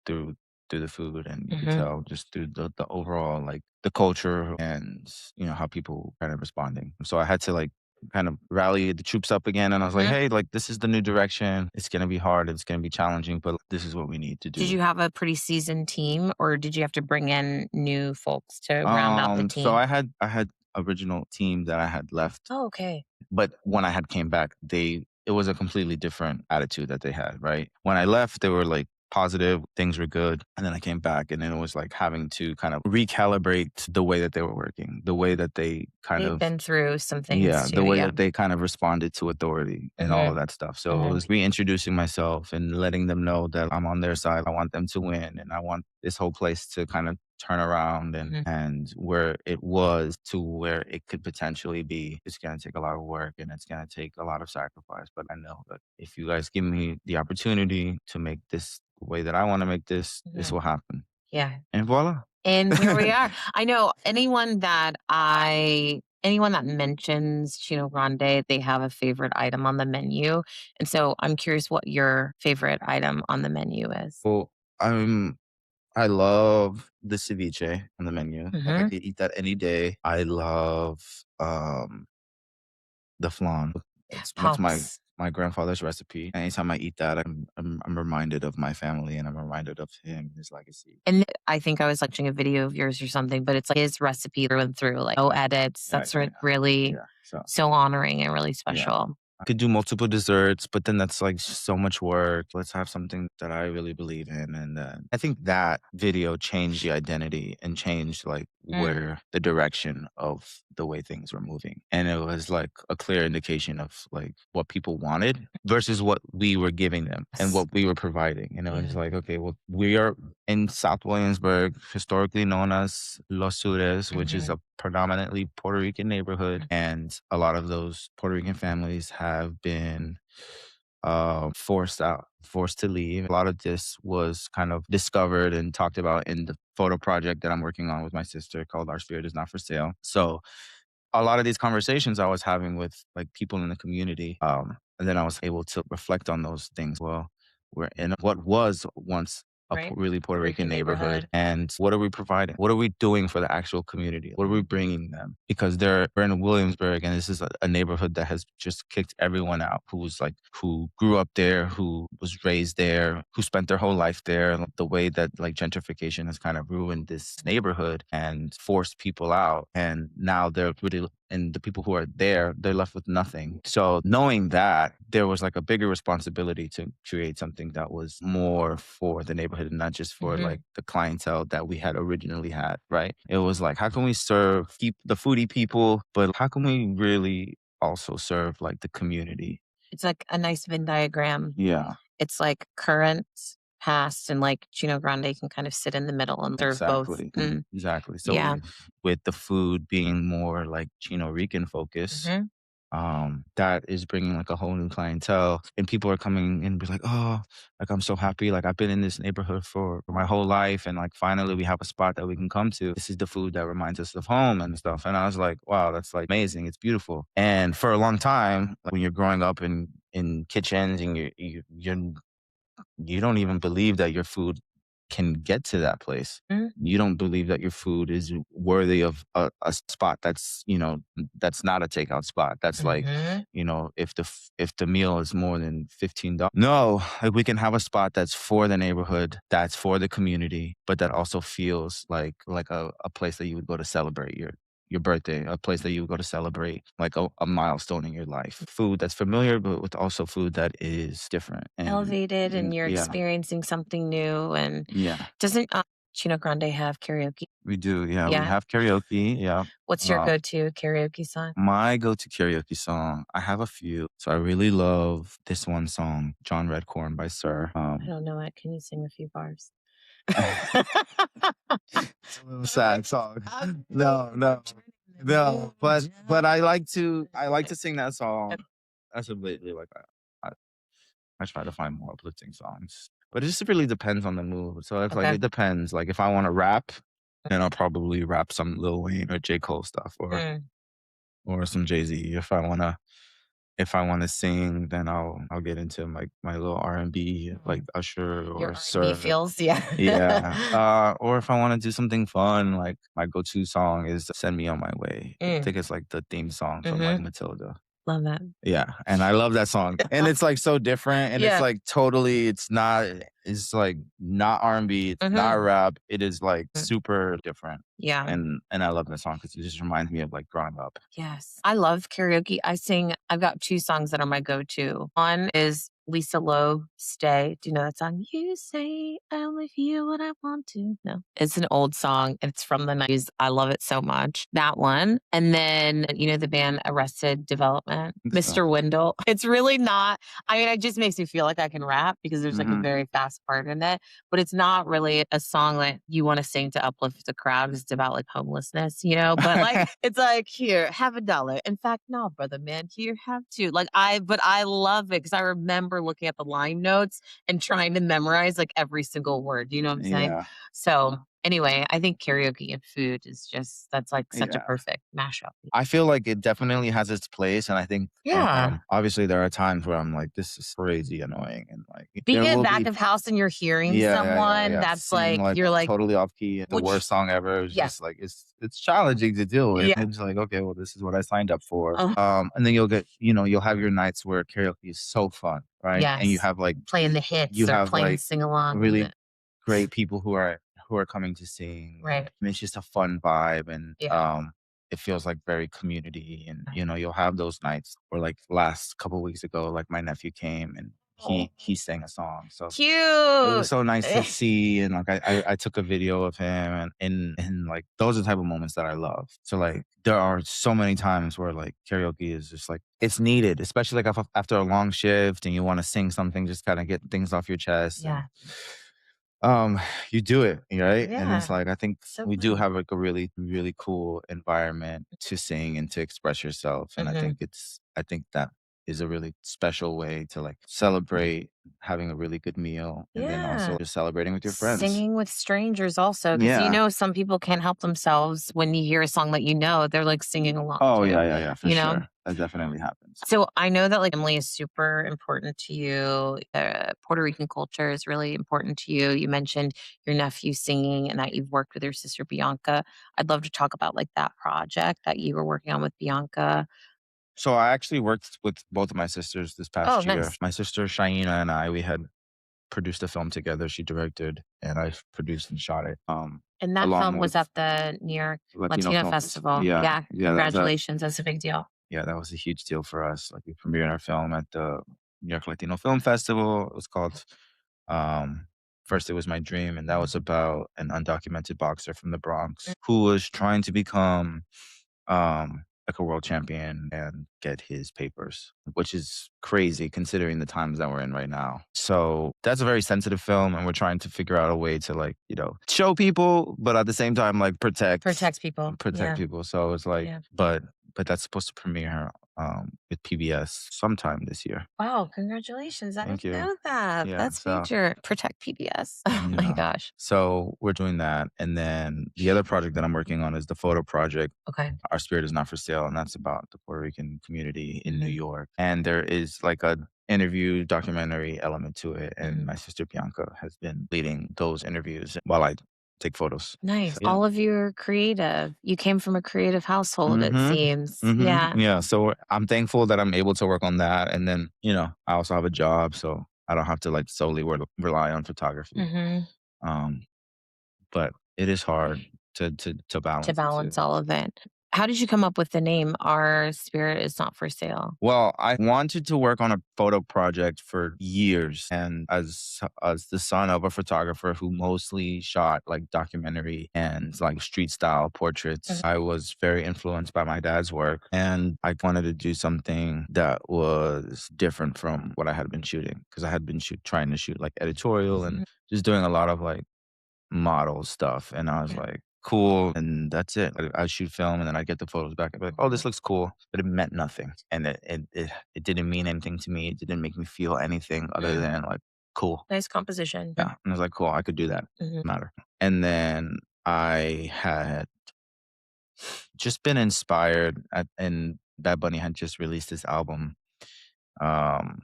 through the food, and you could mhm. tell just through the overall like the culture and how people kind of responding. So I had to like kind of rally the troops up again, and I was like, Mhm. hey, like this is the new direction. It's gonna be hard. It's gonna be challenging, but this is what we need to Did do. you have a pretty seasoned team, or did you have to bring in new folks to round out the So team? I had original team that I had left. Oh, okay. But when I had came back, it was a completely different attitude that they had, right? When I left, they were like positive, things were good. And then I came back and then it was like having to kind of recalibrate the way that they were working, the way that they kind They've of been through some things yeah, too, the way yeah. that they kind of responded to authority and all of Mhm, that stuff. So it mhm. was reintroducing myself and letting them know that I'm on their side. I want them to win and I want this whole place to kind of turn around Mhm. and where it was to where it could potentially be. It's gonna take a lot of work and it's gonna take a lot of sacrifice. But I know that if you guys give me the opportunity to make this the way that I want to make this, this Mhm. will happen. Yeah. And voila. And here we are. I know anyone that mentions Chino Grande, they have a favorite item on the menu. And so I'm curious what your favorite item on the menu is. Well, I'm I love the ceviche on the menu. Like, I Mhm. could eat that any day. I love, the flan. That's Pops. my grandfather's recipe. Anytime I eat that, I'm reminded of my family, and I'm reminded of him, his legacy. And I think I was watching a video of yours or something, but it's like his recipe through and through, like no edits. Yeah, That's yeah, really yeah. So so honoring and really yeah. special. I could do multiple desserts, but then that's like so much work. Let's have something that I really believe in. And I think that video changed the identity and changed like Mm. where the direction of the way things were moving. And it was like a clear indication of like what people wanted versus what we were giving them and Yes. what we were providing. And it was Yeah. like, okay, well, we are in South Williamsburg, historically known as Los Sures, which is Mhm. a predominantly Puerto Rican neighborhood. And a lot of those Puerto Rican families have been forced out, forced to leave. A lot of this was kind of discovered and talked about in the photo project that I'm working on with my sister called Our Spirit Is Not for Sale. So a lot of these conversations I was having with like people in the community, and then I was able to reflect on those things. Well, we're in what was once a Right? really Puerto Puerto Rican Rican neighborhood, neighborhood. and what are we providing? What are we doing for the actual community? What are we bringing them? Because we're in Williamsburg, and this is a neighborhood that has just kicked everyone out. Who grew up there, who was raised there, who spent their whole life there. And the way that like gentrification has kind of ruined this neighborhood and forced people out, and now they're really and the people who are there, they're left with nothing. So knowing that, there was like a bigger responsibility to create something that was more for the neighborhood and not just for like Mhm. the clientele that we had originally had, right? It was like, how can we keep the foodie people, but how can we really also serve like the community? It's like a nice Venn diagram. Yeah, It's like current, past, and like Chino Grande can kind of sit in the middle and serve both. exactly. Mm, Exactly. So yeah. with the food being more like Chino Rican focus, Mhm. that is bringing like a whole new clientele and people are coming and be like, oh, like I'm so happy, like I've been in this neighborhood for my whole life and like finally we have a spot that we can come to. This is the food that reminds us of home and stuff. And I was like, wow, that's like amazing, it's beautiful. And for a long time, like, when you're growing up in kitchens and you don't even believe that your food can get to that place. Mm, You don't believe that your food is worthy of a spot that's, that's not a takeout spot. That's like, mhm. if the meal is more than $15. No, like we can have a spot that's for the neighborhood, that's for the community, but that also feels like a place that you would go to celebrate your birthday, a place that you would go to celebrate like a milestone in your life. Food that's familiar, but with also food that is different. Elevated, and And you're yeah, experiencing something new. And yeah, doesn't Chino Grande have karaoke? we do. Yeah, we Yeah. have karaoke. Yeah. What's your go-to karaoke song? My go-to karaoke song, I have a few. So I really love this one song, John Redcorn by Sir. I don't know it. Can you sing a few bars? It's a little sad song. No, no, no. But I like to sing that song. That's what lately like I, I try to find more uplifting songs. But it just really depends on the mood. So it's like Okay. it depends. Like if I want to rap, then I'll probably rap some Lil Wayne or J. Cole stuff. Or Mm. or some Jay-Z. If I wanna sing, then I'll get into, like, my little R&B, like Mhm. Usher Your or R&B Sir. feels, yeah. Yeah, or if I wanna do something fun, like, my go-to song is "Send Me On My Way." I Mm, think it's, like, the theme song from, like, mhm. Matilda. Love that. Yeah, and I love that song, and it's, like, so different, and it's, Yeah. like, totally it's, like, not R&B, it's not Mhm. rap, it is, like, Mm. super different, Yeah. and I love that song because it just reminds me of, like, growing up. Yes. I love karaoke. I've got 2 songs that are my go-to. One is Lisa Loeb, "Stay." Do you know that song? "You say I only feel what I want to." No. It's an old song. It's from the '90s. I love it so much. That one. And then, you know the band Arrested Development? Think so. Mr. Wendell. It's really not I mean, it just makes me feel like I can rap because there's, like, a Mhm. very fast part in it, but it's not really a song that you wanna sing to uplift the crowd 'cause it's about, like, homelessness, you know? But, like, it's like, "Here, have $1. In fact, no, brother man, here, have 2." Like, I love it because I remember looking at the line notes and trying to memorize, like, every single word, you know what I'm saying? Yeah, So, anyway, I think karaoke and food is just that's, like, such a yeah. perfect mashup. I feel like it definitely has its place, and I think, Yeah. obviously, there are times where I'm like, "This is crazy annoying," and, like, Being there at will back be of house and you're hearing yeah, yeah, yeah, someone yeah, that's, singing, like like, you're like, totally off key, the worst "Which" song ever. It's Yeah. just, like, it's challenging to deal with. Yeah. It's like, "Okay, well, this is what I signed up for." Oh, And then you'll have your nights where karaoke is so fun, right? And yes. Playing the hits you or have, playing like, sing-along really music. great people who are coming to sing, Right. and it's just a fun vibe, and, Yeah. it feels like very community, and, you'll have those nights where, like, last couple weeks ago, like, my nephew came and Oh, he sang a song, so it was cute. so nice to see, and, like, I took a video of him, and, like, those are the type of moments that I love. So, like, there are so many times where, like, karaoke is just, like it's needed, especially, like, after a long shift and you wanna sing something, just kinda get things off your chest, and, Yeah. um, you do it, right? And it's Yeah. like, I think So we do fun. have, like, a really, really cool environment to sing and to express yourself, and Mhm. I think that is a really special way to, like, celebrate having a really good meal and then Yeah. also just celebrating with your friends. Singing with strangers also, because Yeah. some people can't help themselves when you hear a song that you know, they're, like, singing along Oh, too, yeah, yeah, yeah, for you know? sure. That definitely happens. So, I know that, like, family is super important to you, Puerto Rican culture is really important to you. You mentioned your nephew singing and that you've worked with your sister Bianca. I'd love to talk about, like, that project that you were working on with Bianca. So I actually worked with both of my sisters this Oh, past year. nice. My sister Shaina and we had produced a film together. She directed and I produced and shot it. And that film Along was with at the New York Latino Latino Film Festival. Festival. Yeah, Yeah, yeah, congratulations, that's a big deal. yeah, that was a huge deal for us. Like we premiered our film at the New York Latino Film Festival. It was called um First It Was My Dream, and that was about an undocumented boxer from the Mm, Bronx who was trying to become like a world champion and get his papers, which is crazy considering the times that we're in right now. So that's a very sensitive film, and we're trying to figure out a way to like, show people, but at the same time, like protect people. protect Yeah, people. So it's like, yeah. but that's supposed to premiere with PBS sometime this year. Wow, congratulations, I Thank didn't you. know that. Yeah. That's major. Protect PBS. Oh my Yeah. gosh. So we're doing that. And then the other project that I'm working on is the photo project. Okay. Our Spirit is Not for Sale, and that's about the Puerto Rican community in New Mhm, York. And there is like a interview documentary element to it. And mhm. my sister Bianca has been leading those interviews while I take photos. Nice. So yeah. All of you are creative. You came from a creative household, it Mhm. seems. Mhm. Yeah. Yeah. So I'm thankful that I'm able to work on that. And then, I also have a job, so I don't have to like solely rely on photography. Mhm. Um, but it is hard to To balance the balance two. all of it. How did you come up with the name Our Spirit Is Not for Sale? Well, I wanted to work on a photo project for years, and as the son of a photographer who mostly shot like documentary and like street style portraits, Mhm, I was very influenced by my dad's work, and I wanted to do something that was different from what I had been shooting because I had been trying to shoot like editorial and mhm. just doing a lot of like model stuff, and I was Yeah. like, "Cool," and that's it. I'd shoot film, and then I'd get the photos back, I'd be like, "Oh, Mhm. this looks cool," but it meant nothing, and it didn't mean anything to me, it didn't make me feel anything other Mm. than, like, "Cool." Nice composition. Yeah, and I was like, "Cool, I could do that." Mhm. Matter. And then I had just been inspired and Bad Bunny had just released this album. Um,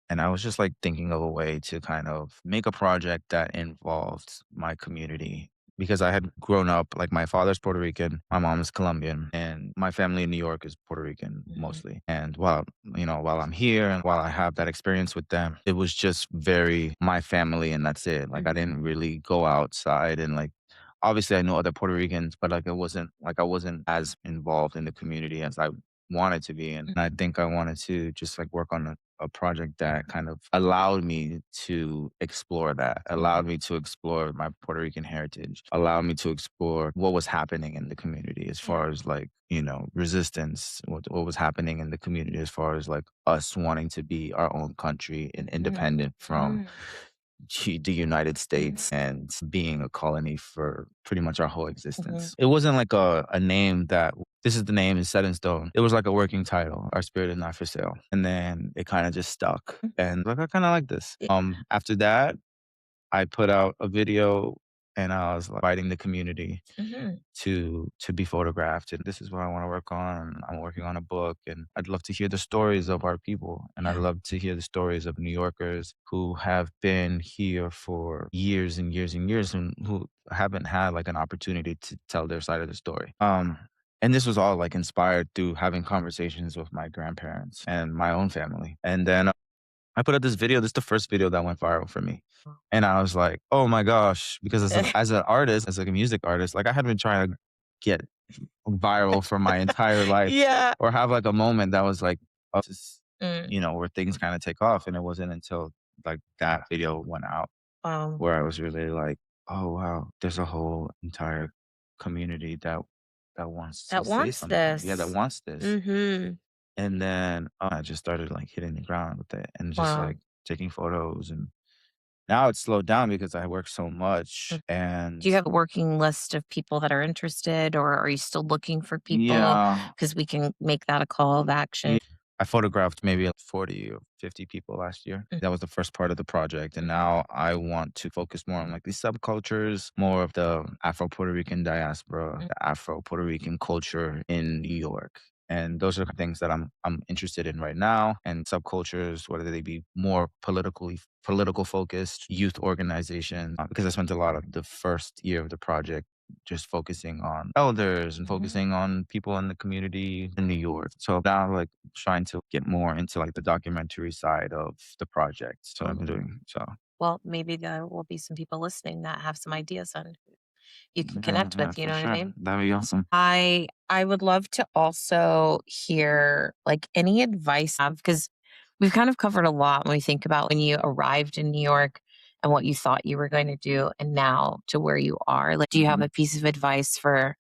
and I was just like thinking of a way to kind of make a project that involved my community because I had grown up like my father's Puerto Rican, my mom is Colombian, and my family in New York is Puerto Rican mostly. And while I'm here and while I have that experience with them, it was just very my family and that's it. Like I didn't really go outside and like obviously I know other Puerto Ricans, but like I wasn't as involved in the community as I wanted to be. And I think I wanted to just like work on a project that kind of allowed me to explore that, allowed me to explore my Puerto Rican heritage, allowed me to explore what was happening in the community as far as like, resistance, what was happening in the community as far as like us wanting to be our own country and independent from the United States and being a colony for pretty much our whole existence. It wasn't like a name that this is the name is set in stone. It was like a working title, Our Spirit is Not for Sale. And then it kind of just stuck. And like I kind of like this. After that, I put out a video and I was like, inviting the community to be photographed. And this is what I want to work on. I'm working on a book and I'd love to hear the stories of our people. And I'd love to hear the stories of New Yorkers who have been here for years and years and years and who haven't had like an opportunity to tell their side of the story. And this was all like inspired through having conversations with my grandparents and my own family. And then I put out this video. This is the first video that went viral for me. And I was like, oh my gosh, because as an artist, as like a music artist, like I had been trying to get viral for my entire life. Or have like a moment that was like, just, where things kind of take off. And it wasn't until like that video went out where I was really like, oh wow, there's a whole entire community that wants to say something. Yeah, that wants this. And then I just started like hitting the ground with it and just like taking photos. And now it's slowed down because I work so much. And Do you have a working list of people that are interested, or are you still looking for people? yeah, Because we can make that a call of action. I photographed maybe like 40 or 50 people last year. That was the first part of the project. And now I want to focus more on like these subcultures, more of the Afro Puerto Rican diaspora, the Afro Puerto Rican culture in New York. And those are the things that I'm interested in right now. And subcultures, whether they be more political focused, youth organization, because I spent a lot of the first year of the project just focusing on elders and focusing on people in the community in New York. So now like trying to get more into like the documentary side of the project. So I've been doing so. Well, maybe there will be some people listening that have some ideas on who you can Yeah, connect yeah, with, you for know what I sure. mean? That'd be awesome. I would love to also hear like any advice because we've kind of covered a lot when we think about when you arrived in New York and what you thought you were going to do and now to where you are. Like, do you have a piece of advice for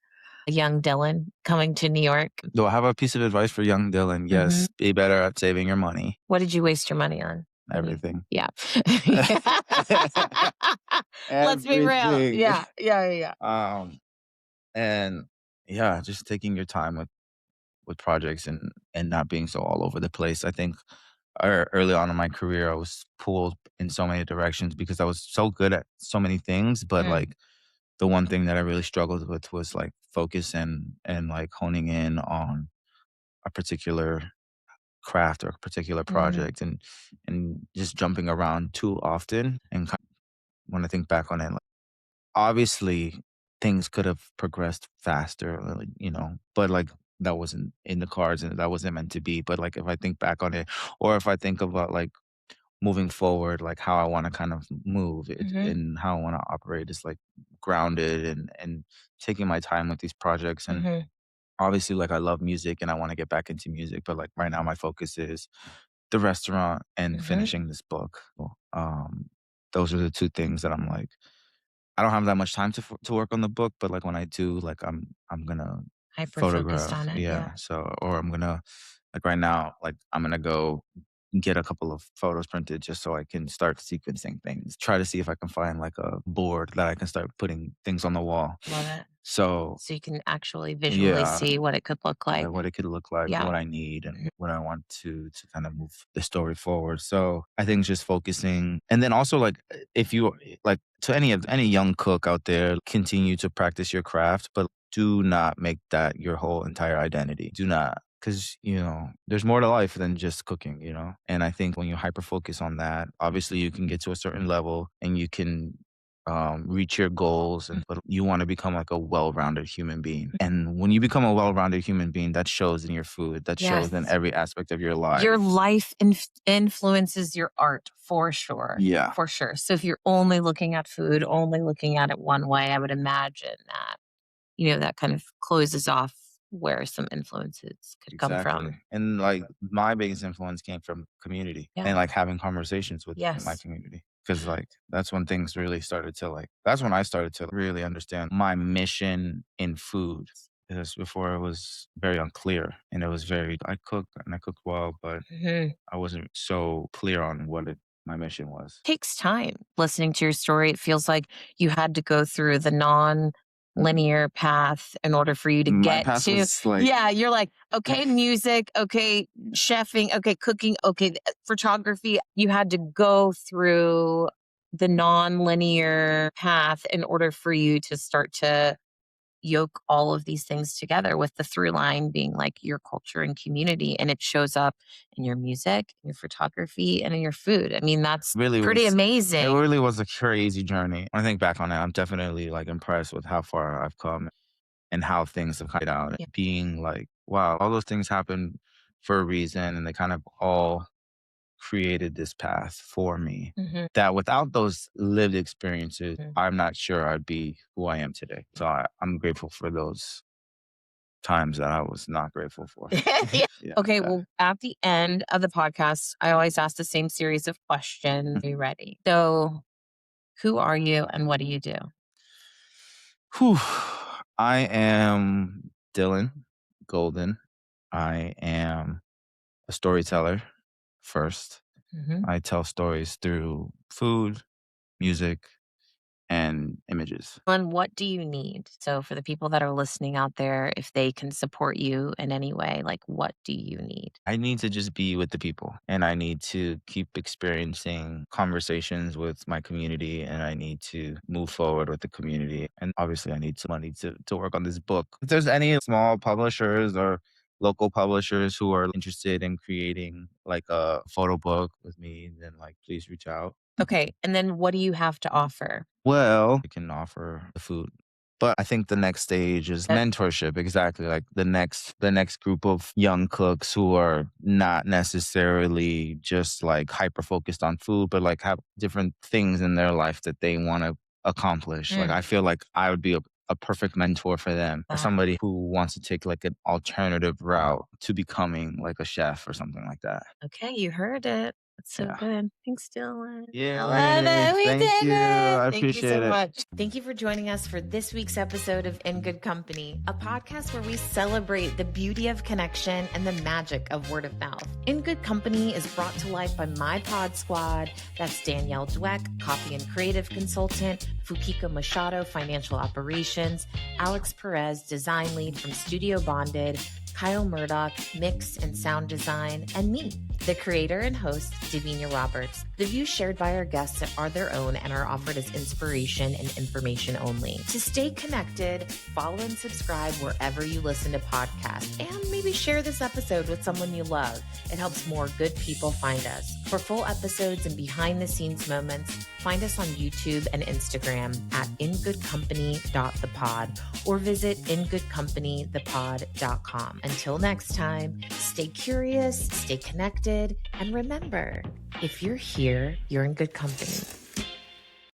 a young Dylan coming to New York? Do I have a piece of advice for young Dylan? Yes, be better at saving your money. What did you waste your money on? Everything. Yeah. Let's be real. Everything. Yeah. And yeah, just taking your time with projects and not being so all over the place. I think early on in my career, I was pulled in so many directions because I was so good at so many things. But like the one thing that I really struggled with was like focus and like honing in on a particular craft or a particular project and just jumping around too often. And when I think back on it, like, obviously things could have progressed faster, like, but like that wasn't in the cards and that wasn't meant to be. But like if I think back on it, or if I think about like moving forward, like how I want to kind of move it and how I want to operate is like grounded and taking my time with these projects. And obviously, like I love music and I want to get back into music, but like right now my focus is the restaurant and finishing this book. Um, those are the two things that I'm like, I don't have that much time to work on the book, but like when I do, like I'm gonna Hyper focused photograph, on it. yeah. So, or I'm gonna like right now, like I'm gonna go get a couple of photos printed just so I can start sequencing things. Try to see if I can find like a board that I can start putting things on the wall. Love it. So So you can actually visually yeah, see what it could look like. what it could look like, Yeah. what I need, and what I want to kind of move the story forward. So I think just focusing, and then also like if you like to any young cook out there, continue to practice your craft, but do not make that your whole entire identity. Do not. Because, there's more to life than just cooking. And I think when you hyper focus on that, obviously you can get to a certain level and you can reach your goals, but you want to become like a well-rounded human being. And when you become a well-rounded human being, that shows in your food, that shows in every aspect of your life. Your life influences your art for sure. Yeah. For sure. So if you're only looking at food, only looking at it one way, I would imagine that, that kind of closes off where some influences could come from. And like my biggest influence came from community and like having conversations with my community. Because like that's when things really started to that's when I started to really understand my mission in food. Because before it was very unclear and it was I cooked and I cooked well, but I wasn't so clear on what my mission was. It takes time. Listening to your story, it feels like you had to go through the non-linear path in order for you to get to. You're like, okay, music, okay, chefing, okay, cooking, okay, photography. You had to go through the non-linear path in order for you to start to yoke all of these things together, with the through line being like your culture and community. And it shows up in your music, in your photography, and in your food. I mean, that's pretty amazing. It really was a crazy journey. When I think back on it, I'm definitely impressed with how far I've come and how things have played out. Yeah. Being like, wow, all those things happened for a reason, and they kind of all created this path for me. That without those lived experiences, I'm not sure I'd be who I am today. So I'm grateful for those times that I was not grateful for. Okay, well, at the end of the podcast, I always ask the same series of questions. Are you ready? So, who are you and what do you do? I am Dylan Golden. I am a storyteller first. I tell stories through food, music, and images. And what do you need? So for the people that are listening out there, if they can support you in any way, what do you need? I need to just be with the people, and I need to keep experiencing conversations with my community, and I need to move forward with the community. And obviously I need some money to work on this book. If there's any small publishers or local publishers who are interested in creating a photo book with me, then please reach out. Okay. And then what do you have to offer? Well, I can offer the food. But I think the next stage is mentorship. Exactly. The next group of young cooks who are not necessarily just hyper focused on food, but have different things in their life that they want to accomplish. I feel like I would be a perfect mentor for them, or somebody who wants to take an alternative route to becoming a chef or something like that. Okay, you heard it. That's so good. Thanks, Dylan. Yeah, I love it. Thank you. I appreciate it. Thank you so much. Thank you for joining us for this week's episode of In Good Company, a podcast where we celebrate the beauty of connection and the magic of word of mouth. In Good Company is brought to life by my pod squad. That's Danielle Dweck, copy and creative consultant, Fukiko Machado, financial operations, Alex Perez, design lead from Studio Bonded, Kyle Murdoch, mix and sound design, and me, the creator and host, Davinia Roberts. The views shared by our guests are their own and are offered as inspiration and information only. To stay connected, follow and subscribe wherever you listen to podcasts, and maybe share this episode with someone you love. It helps more good people find us. For full episodes and behind-the-scenes moments, find us on YouTube and Instagram at ingoodcompany.thepod or visit ingoodcompanythepod.com. Until next time, stay curious, stay connected, and remember, if you're here, you're in good company.